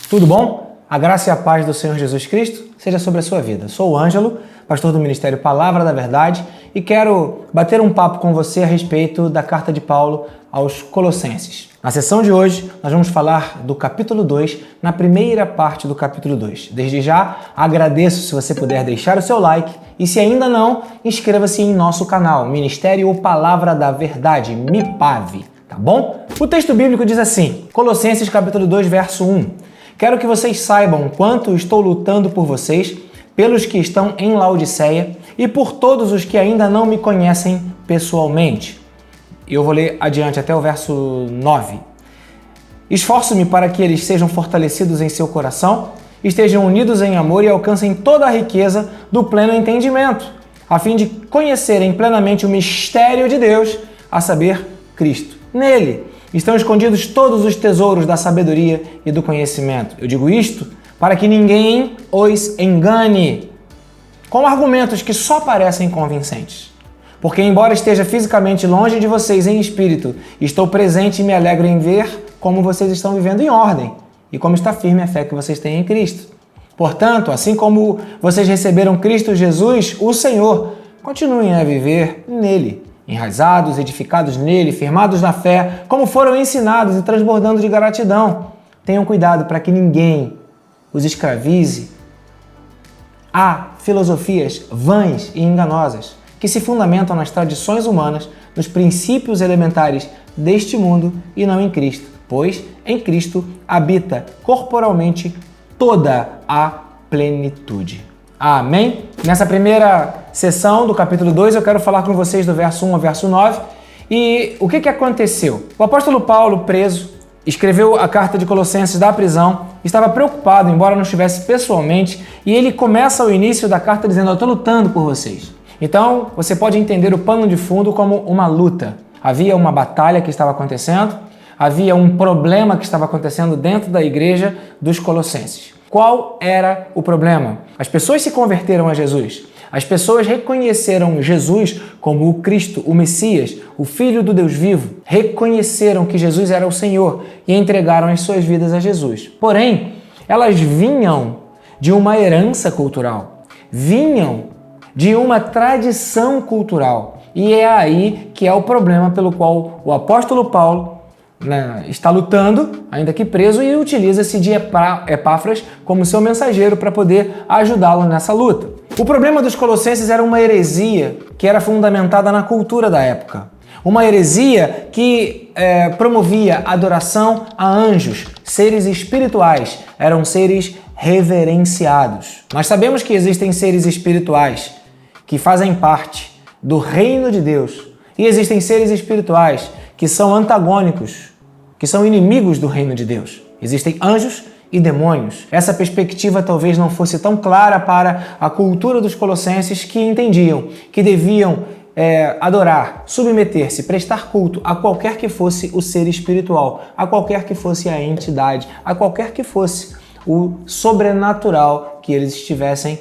Tudo bom? A graça e a paz do Senhor Jesus Cristo seja sobre a sua vida. Sou o Ângelo, pastor do Ministério Palavra da Verdade, e quero bater um papo com você a respeito da carta de Paulo aos Colossenses. Na sessão de hoje, nós vamos falar do capítulo 2, na primeira parte do capítulo 2. Desde já, agradeço se você puder deixar o seu like e, se ainda não, inscreva-se em nosso canal, Ministério Palavra da Verdade, MIPAV, tá bom? O texto bíblico diz assim, Colossenses capítulo 2, verso 1. Quero que vocês saibam quanto estou lutando por vocês, pelos que estão em Laodiceia e por todos os que ainda não me conhecem pessoalmente. Eu vou ler adiante até o verso 9. Esforço-me para que eles sejam fortalecidos em seu coração, estejam unidos em amor e alcancem toda a riqueza do pleno entendimento, a fim de conhecerem plenamente o mistério de Deus, a saber, Cristo. Nele estão escondidos todos os tesouros da sabedoria e do conhecimento. Eu digo isto para que ninguém os engane com argumentos que só parecem convincentes. Porque, embora esteja fisicamente longe de vocês em espírito, estou presente e me alegro em ver como vocês estão vivendo em ordem e como está firme a fé que vocês têm em Cristo. Portanto, assim como vocês receberam Cristo Jesus, o Senhor, continuem a viver nele, enraizados, edificados nele, firmados na fé, como foram ensinados e transbordando de gratidão. Tenham cuidado para que ninguém os escravize a filosofias vãs e enganosas, que se fundamentam nas tradições humanas, nos princípios elementares deste mundo e não em Cristo, pois em Cristo habita corporalmente toda a plenitude. Amém? Nessa primeira sessão do capítulo 2, eu quero falar com vocês do verso 1 ao verso 9. E o que aconteceu? O apóstolo Paulo, preso, escreveu a carta de Colossenses da prisão, estava preocupado, embora não estivesse pessoalmente, e ele começa o início da carta dizendo: eu estou lutando por vocês. Então, você pode entender o pano de fundo como uma luta. Havia uma batalha que estava acontecendo, havia um problema que estava acontecendo dentro da igreja dos Colossenses. Qual era o problema? As pessoas se converteram a Jesus. As pessoas reconheceram Jesus como o Cristo, o Messias, o Filho do Deus vivo. Reconheceram que Jesus era o Senhor e entregaram as suas vidas a Jesus. Porém, elas vinham de uma herança cultural, vinham de uma tradição cultural. E é aí que é o problema pelo qual o apóstolo Paulo está lutando, ainda que preso, e utiliza-se de Epáfras como seu mensageiro para poder ajudá-lo nessa luta. O problema dos colossenses era uma heresia que era fundamentada na cultura da época. Uma heresia que promovia adoração a anjos, seres espirituais, eram seres reverenciados. Nós sabemos que existem seres espirituais que fazem parte do reino de Deus e existem seres espirituais que são antagônicos, que são inimigos do reino de Deus. Existem anjos e demônios. Essa perspectiva talvez não fosse tão clara para a cultura dos colossenses, que entendiam que deviam adorar, submeter-se, prestar culto a qualquer que fosse o ser espiritual, a qualquer que fosse a entidade, a qualquer que fosse o sobrenatural que eles estivessem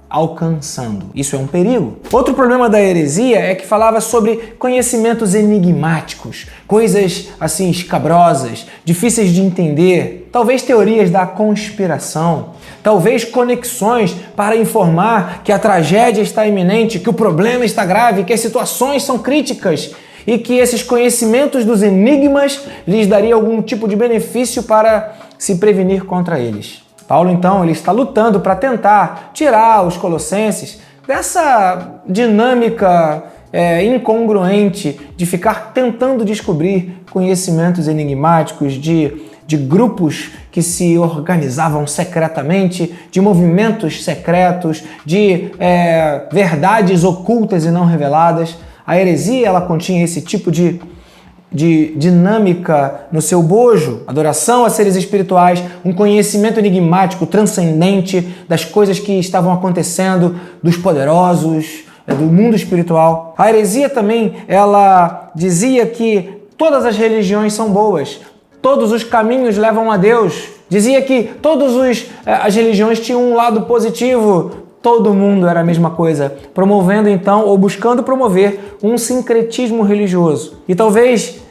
alcançando. Isso é um perigo. Outro problema da heresia é que falava sobre conhecimentos enigmáticos, coisas assim escabrosas, difíceis de entender, talvez teorias da conspiração, talvez conexões para informar que a tragédia está iminente, que o problema está grave, que as situações são críticas e que esses conhecimentos dos enigmas lhes daria algum tipo de benefício para se prevenir contra eles. Paulo, então, ele está lutando para tentar tirar os colossenses dessa dinâmica incongruente de ficar tentando descobrir conhecimentos enigmáticos de grupos que se organizavam secretamente, de movimentos secretos, de verdades ocultas e não reveladas. A heresia, ela continha esse tipo de dinâmica no seu bojo, adoração a seres espirituais, um conhecimento enigmático, transcendente das coisas que estavam acontecendo, dos poderosos, do mundo espiritual. A heresia também, ela dizia que todas as religiões são boas, todos os caminhos levam a Deus. Dizia que todas as religiões tinham um lado positivo, todo mundo era a mesma coisa, promovendo então, ou buscando promover, um sincretismo religioso. E talvez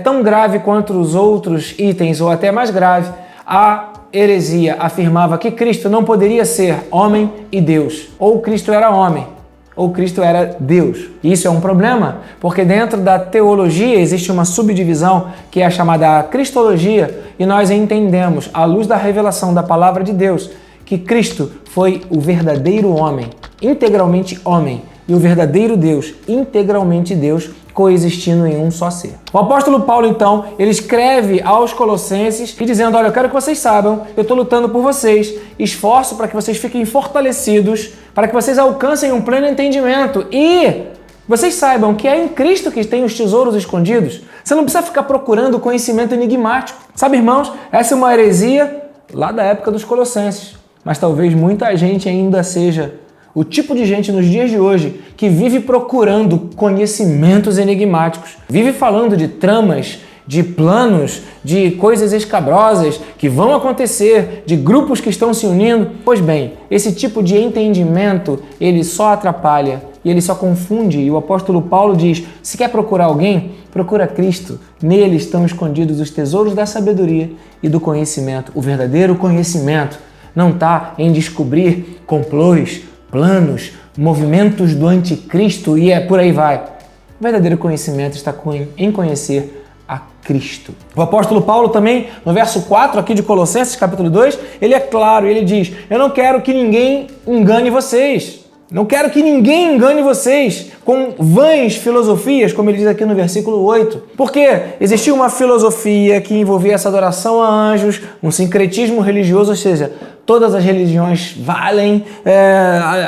tão grave quanto os outros itens, ou até mais grave, a heresia afirmava que Cristo não poderia ser homem e Deus. Ou Cristo era homem, ou Cristo era Deus. E isso é um problema, porque dentro da teologia existe uma subdivisão que é a chamada cristologia, e nós entendemos, à luz da revelação da palavra de Deus, que Cristo foi o verdadeiro homem, integralmente homem, e o verdadeiro Deus, integralmente Deus, coexistindo em um só ser. O apóstolo Paulo, então, ele escreve aos Colossenses e dizendo: olha, eu quero que vocês saibam, eu estou lutando por vocês, esforço para que vocês fiquem fortalecidos, para que vocês alcancem um pleno entendimento e vocês saibam que é em Cristo que tem os tesouros escondidos. Você não precisa ficar procurando conhecimento enigmático. Sabe, irmãos, essa é uma heresia lá da época dos Colossenses, mas talvez muita gente ainda seja o tipo de gente nos dias de hoje que vive procurando conhecimentos enigmáticos, vive falando de tramas, de planos, de coisas escabrosas que vão acontecer, de grupos que estão se unindo. Pois bem, esse tipo de entendimento, ele só atrapalha e ele só confunde. E o apóstolo Paulo diz: se quer procurar alguém, procura Cristo. Nele estão escondidos os tesouros da sabedoria e do conhecimento. O verdadeiro conhecimento não está em descobrir complôs, planos, movimentos do anticristo e por aí vai. O verdadeiro conhecimento está em conhecer a Cristo. O apóstolo Paulo também, no verso 4 aqui de Colossenses, capítulo 2, ele é claro, ele diz: eu não quero que ninguém engane vocês. Não quero que ninguém engane vocês com vãs filosofias, como ele diz aqui no versículo 8. Porque existia uma filosofia que envolvia essa adoração a anjos, um sincretismo religioso, ou seja, todas as religiões valem,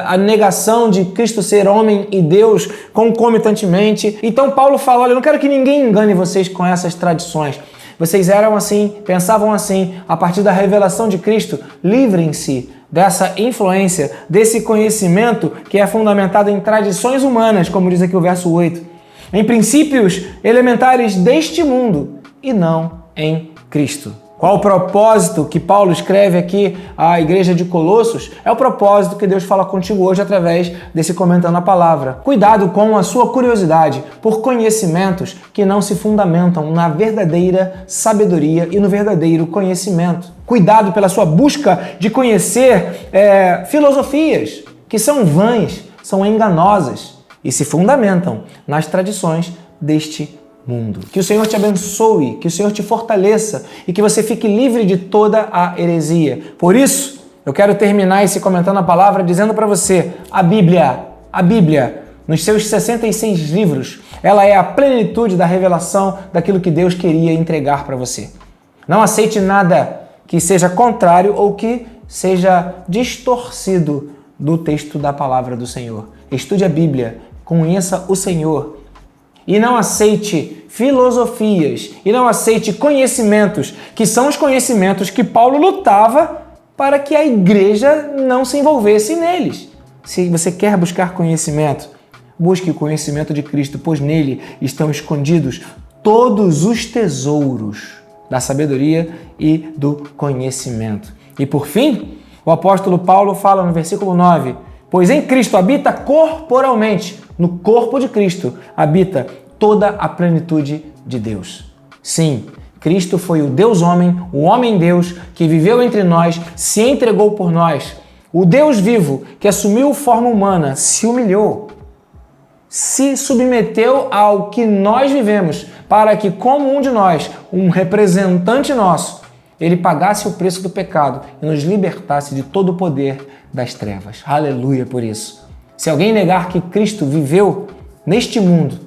a negação de Cristo ser homem e Deus concomitantemente. Então Paulo fala: olha, eu não quero que ninguém engane vocês com essas tradições. Vocês eram assim, pensavam assim, a partir da revelação de Cristo, livrem-se dessa influência, desse conhecimento que é fundamentado em tradições humanas, como diz aqui o verso 8, em princípios elementares deste mundo e não em Cristo. Qual o propósito que Paulo escreve aqui à igreja de Colossos? É o propósito que Deus fala contigo hoje através desse Comentando a Palavra. Cuidado com a sua curiosidade por conhecimentos que não se fundamentam na verdadeira sabedoria e no verdadeiro conhecimento. Cuidado pela sua busca de conhecer filosofias que são vãs, são enganosas e se fundamentam nas tradições deste mundo. Que o Senhor te abençoe, que o Senhor te fortaleça e que você fique livre de toda a heresia. Por isso, eu quero terminar esse Comentando a Palavra dizendo para você: a Bíblia, nos seus 66 livros, ela é a plenitude da revelação daquilo que Deus queria entregar para você. Não aceite nada que seja contrário ou que seja distorcido do texto da palavra do Senhor. Estude a Bíblia, conheça o Senhor e não aceite filosofias e não aceite conhecimentos que são os conhecimentos que Paulo lutava para que a igreja não se envolvesse neles. Se você quer buscar conhecimento, busque o conhecimento de Cristo, pois nele estão escondidos todos os tesouros da sabedoria e do conhecimento. E por fim, o apóstolo Paulo fala no versículo 9: pois em Cristo habita corporalmente, no corpo de Cristo habita toda a plenitude de Deus. Sim, Cristo foi o Deus-homem, o homem-deus que viveu entre nós, se entregou por nós. O Deus vivo que assumiu forma humana, se humilhou, se submeteu ao que nós vivemos, para que, como um de nós, um representante nosso, ele pagasse o preço do pecado e nos libertasse de todo o poder das trevas. Aleluia por isso. Se alguém negar que Cristo viveu neste mundo,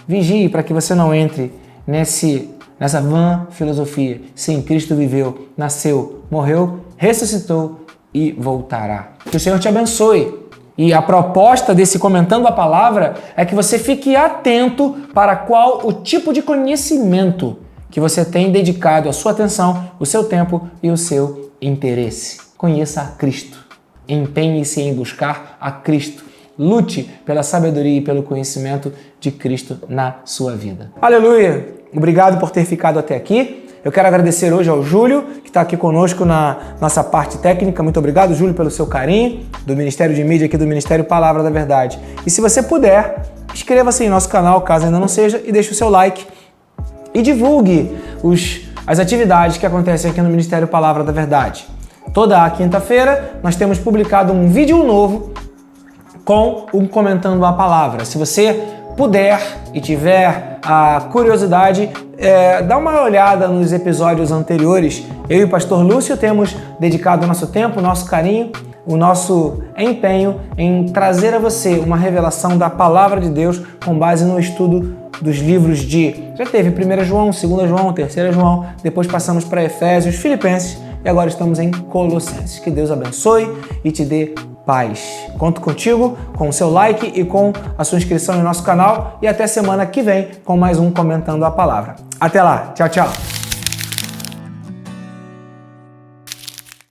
vigie para que você não entre nessa vã filosofia. Sim, Cristo viveu, nasceu, morreu, ressuscitou e voltará. Que o Senhor te abençoe. E a proposta desse Comentando a Palavra é que você fique atento para qual o tipo de conhecimento que você tem dedicado a sua atenção, o seu tempo e o seu interesse. Conheça a Cristo. Empenhe-se em buscar a Cristo. Lute pela sabedoria e pelo conhecimento de Cristo na sua vida. Aleluia! Obrigado por ter ficado até aqui. Eu quero agradecer hoje ao Júlio, que está aqui conosco na nossa parte técnica. Muito obrigado, Júlio, pelo seu carinho, do Ministério de Mídia aqui do Ministério Palavra da Verdade. E se você puder, inscreva-se em nosso canal, caso ainda não seja, e deixe o seu like. E divulgue os as atividades que acontecem aqui no Ministério Palavra da Verdade. Toda a quinta-feira nós temos publicado um vídeo novo com um Comentando a Palavra. Se você puder e tiver a curiosidade, dá uma olhada nos episódios anteriores. Eu e o pastor Lúcio temos dedicado o nosso tempo, o nosso carinho, o nosso empenho em trazer a você uma revelação da Palavra de Deus com base no estudo dos livros já teve 1 João, 2 João, 3 João, depois passamos para Efésios, Filipenses e agora estamos em Colossenses. Que Deus abençoe e te dê paz. Conto contigo com o seu like e com a sua inscrição no nosso canal e até semana que vem com mais um Comentando a Palavra. Até lá, tchau, tchau!